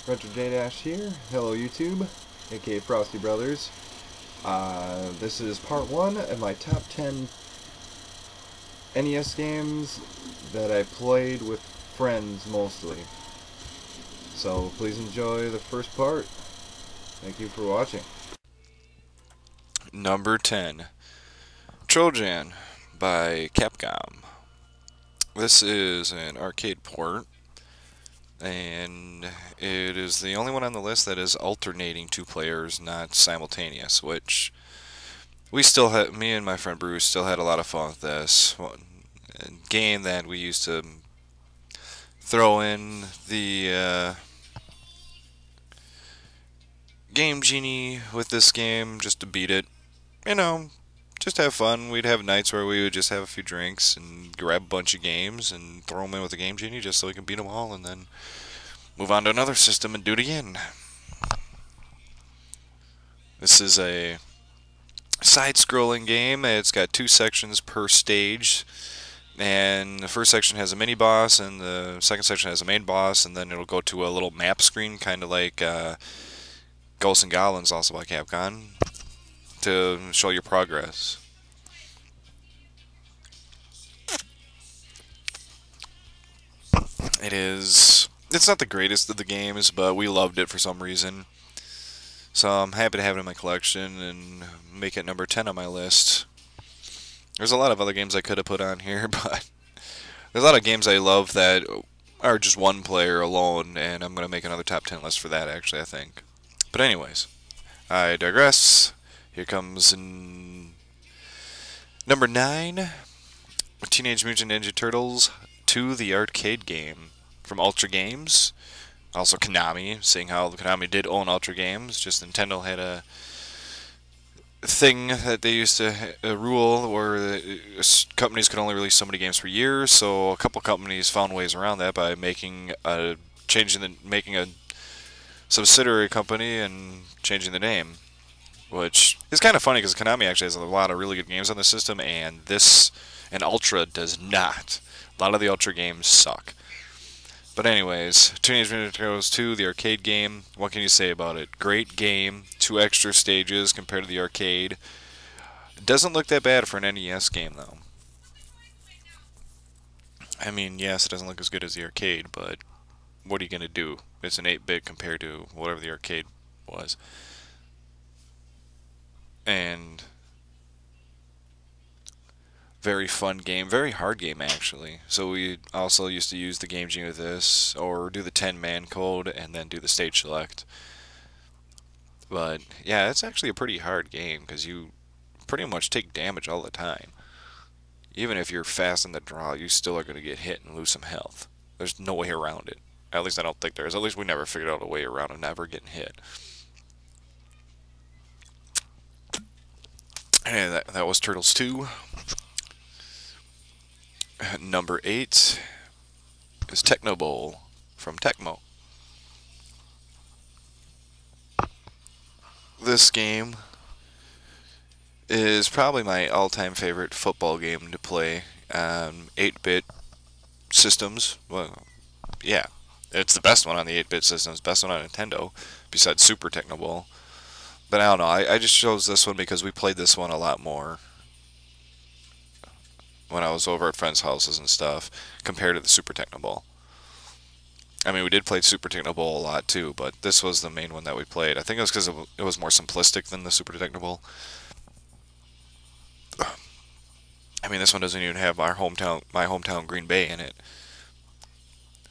Retro J-Dash here. Hello YouTube, aka Frosty Brothers. This is part 1 of my top 10 NES games that I played with friends mostly. So please enjoy the first part. Thank you for watching. Number 10, Trojan by Capcom. This is an arcade port, and it is the only one on the list that is alternating two players, not simultaneous, which we still had, me and my friend Bruce still had a lot of fun with this game that we used to throw in the Game Genie with this game just to beat it. You know, just have fun. We'd have nights where we would just have a few drinks and grab a bunch of games and throw them in with the Game Genie just so we can beat them all and then move on to another system and do it again. This is a side-scrolling game. It's got 2 sections per stage, and the first section has a mini-boss and the second section has a main boss, and then it'll go to a little map screen, kind of like Ghosts and Goblins, also by Capcom, to show your progress. It's not the greatest of the games, but we loved it for some reason. So I'm happy to have it in my collection and make it number 10 on my list. There's a lot of other games I could have put on here, but there's a lot of games I love that are just one player alone, and I'm going to make another top 10 list for that, actually, I think. But anyways, I digress. Here comes number 9, Teenage Mutant Ninja Turtles 2, the arcade game from Ultra Games. Also Konami, seeing how Konami did own Ultra Games. Just Nintendo had a thing that they used to a rule where companies could only release so many games per year. So a couple companies found ways around that by making a subsidiary company and changing the name, which is kind of funny because Konami actually has a lot of really good games on the system, and Ultra does not. A lot of the Ultra games suck. But anyways, Teenage Mutant Ninja Turtles 2, the arcade game. What can you say about it? Great game. 2 extra stages compared to the arcade. It doesn't look that bad for an NES game, though. I mean, yes, it doesn't look as good as the arcade, but what are you going to do? It's an 8-bit compared to whatever the arcade was. And very fun game, very hard game actually. So we also used to use the Game Genie with this, or do the 10-man code and then do the stage select. But yeah, it's actually a pretty hard game because you pretty much take damage all the time. Even if you're fast in the draw, you still are going to get hit and lose some health. There's no way around it. At least I don't think there is. At least we never figured out a way around it, never getting hit. And that was Turtles 2. Number 8 is Techno Bowl from Tecmo. This game is probably my all-time favorite football game to play on 8-bit systems. Well, yeah, it's the best one on the 8-bit systems, best one on Nintendo, besides Super Techno Bowl. But I don't know, I just chose this one because we played this one a lot more when I was over at friends' houses and stuff, compared to the Super Techno Bowl. I mean, we did play Super Techno Bowl a lot too, but this was the main one that we played. I think it was because it was more simplistic than the Super Techno Bowl. I mean, this one doesn't even have my hometown Green Bay in it.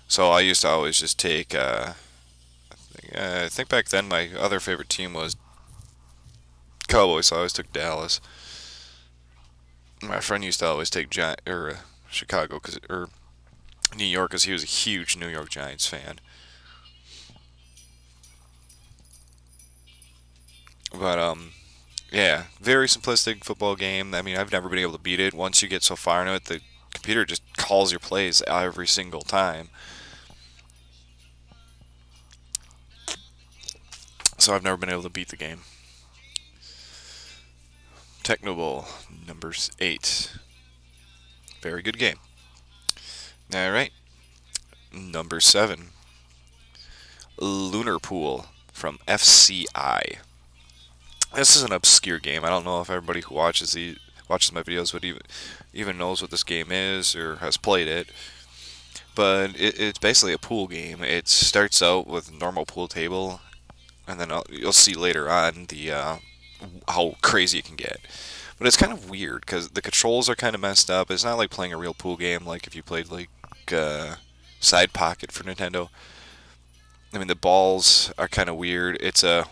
So I used to always just take, I think back then my other favorite team was Cowboys, so I always took Dallas. My friend used to always take Chicago, or New York, because he was a huge New York Giants fan. But yeah, very simplistic football game. I mean, I've never been able to beat it. Once you get so far into it, the computer just calls your plays every single time. So I've never been able to beat the game. Techno Bowl, number 8. Very good game. Alright. Number 7. Lunar Pool from FCI. This is an obscure game. I don't know if everybody who watches my videos would even knows what this game is or has played it. But it's basically a pool game. It starts out with a normal pool table, and then you'll see later on the how crazy it can get. But it's kind of weird because the controls are kind of messed up. It's not like playing a real pool game like if you played like Side Pocket for Nintendo. I mean, the balls are kind of weird. It's a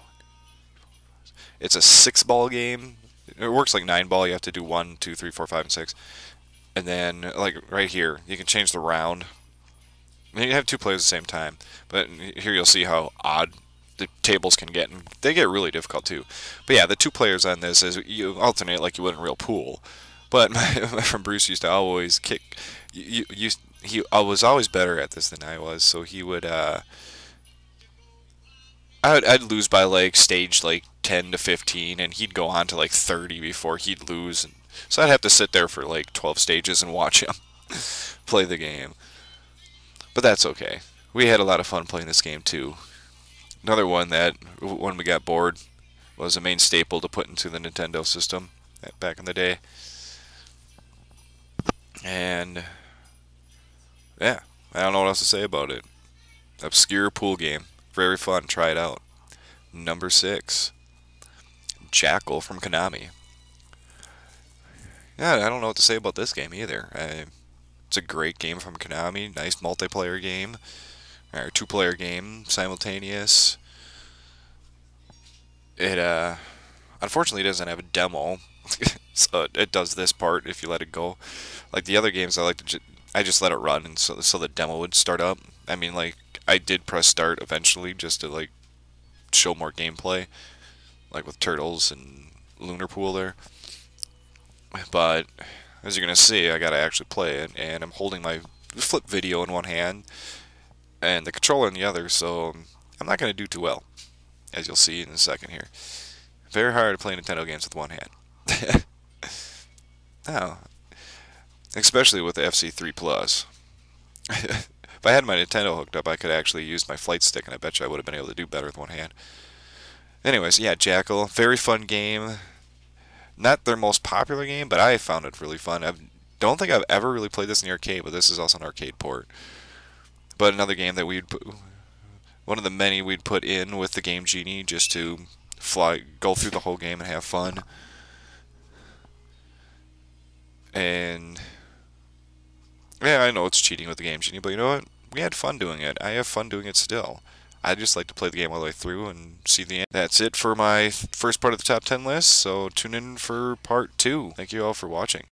6-ball game. It works like 9-ball. You have to do 1, 2, 3, 4, 5, and 6. And then, like right here, you can change the round. I mean, you have 2 players at the same time. But here you'll see how odd the tables can get. And they get really difficult too. But yeah, the 2 players on this is you alternate like you would in a real pool. But my friend Bruce used to always kick. He was always better at this than I was. So he would. I'd lose by like stage like 10 to 15, and he'd go on to like 30 before he'd lose. And so I'd have to sit there for like 12 stages and watch him play the game. But that's okay. We had a lot of fun playing this game too. Another one that, when we got bored, was a main staple to put into the Nintendo system back in the day. And yeah, I don't know what else to say about it. Obscure pool game. Very fun. Try it out. Number 6. Jackal from Konami. Yeah, I don't know what to say about this game either. It's a great game from Konami. Nice multiplayer game. Or 2-player game. Simultaneous. It, unfortunately doesn't have a demo. So it does this part if you let it go. Like the other games, I just let it run, and so the demo would start up. I mean, like, I did press start eventually just to like show more gameplay, like with Turtles and Lunar Pool there. But as you're gonna see, I gotta actually play it, and I'm holding my flip video in one hand and the controller in the other, so I'm not gonna do too well, as you'll see in a second here. Very hard to play Nintendo games with one hand. Oh, especially with the FC3 Plus. If I had my Nintendo hooked up, I could actually use my flight stick, and I bet you I would have been able to do better with one hand. Anyways, yeah, Jackal, very fun game. Not their most popular game, but I found it really fun. I don't think I've ever really played this in the arcade, but this is also an arcade port. But another game that one of the many we'd put in with the Game Genie just to go through the whole game and have fun. And yeah, I know it's cheating with the Game Genie, but you know what? We had fun doing it. I have fun doing it still. I just like to play the game all the way through and see the end. That's it for my first part of the top 10 list, so tune in for part 2. Thank you all for watching.